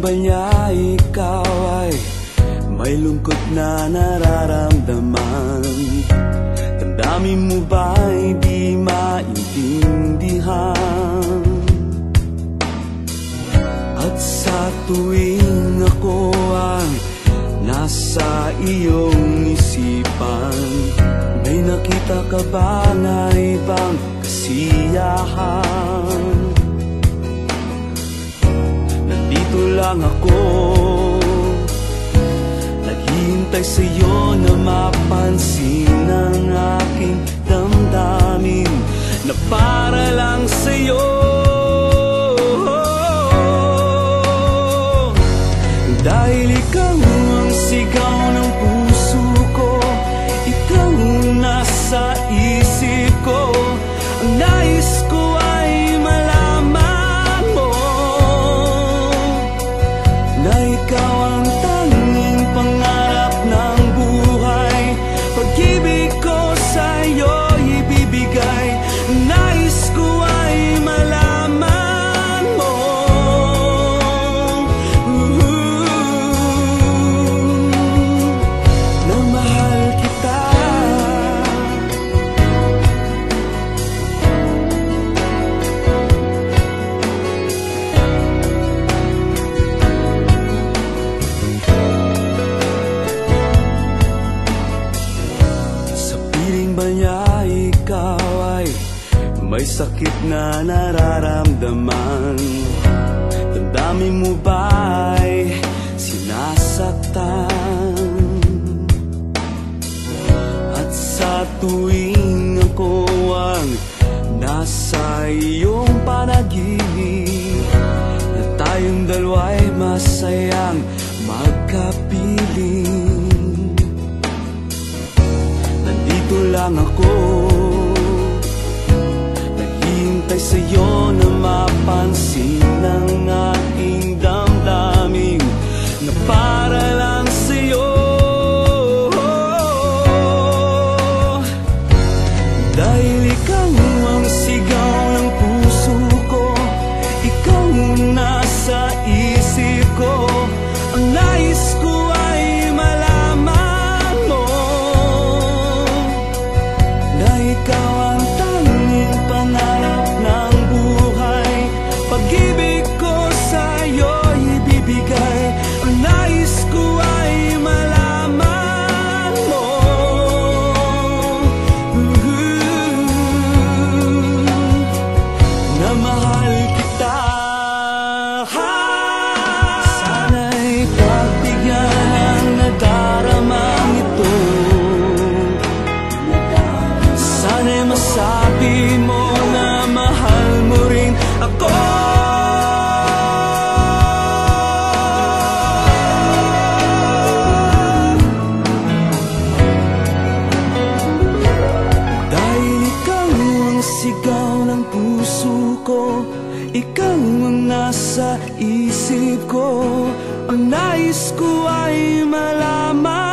ba niya ikaw ay may lungkot na nararamdaman? Damdamin mo ba'y di maintindihan? At sa tuwing ako ang nasa iyong isipan, may nakita ka ba na ibang kasiyahan? Nandito lang ako, naghihintay sa'yo na mapansin ang aking damdamin na para lang sa'yo. Dahil ikaw ang sigaw ng puso ko, ikaw ang nasa isip ko. Ang nais ko ay malaman mo na ikaw ang tanging pangarap ng buhay. Pag-ibig ko sa'yo ibibigay. Ang nais ko ay malaman mo na mahal kita. Sa piling ba niya ikaw ay may sakit na nararamdaman? Damdamin mo ba'y sinasaktan? At sa tuwing ako ang nasa iyong panaginip, na tayong dalawa'y masayang magkapiling. Nandito lang ako, naghihintay sa'yo na mapansin ang aking damdamin na para lang sa'yo. Dahil ikaw ang sigaw ng puso ko, ikaw ang nasa isip ko. Ang nais ko ay malaman mo na ikaw ang tanging pangarap ng buhay. Pag-ibig ko sa'yo ibibigay. Ang nais ko ay malaman mo na mahal kita. Sana'y pagbigyan ang nadaramang ito. Sana'y masabi mo na mahal mo rin ako. Dahil ikaw ang sigaw ng puso ko, ikaw ang nasa isip ko. Ang nais ko ay malaman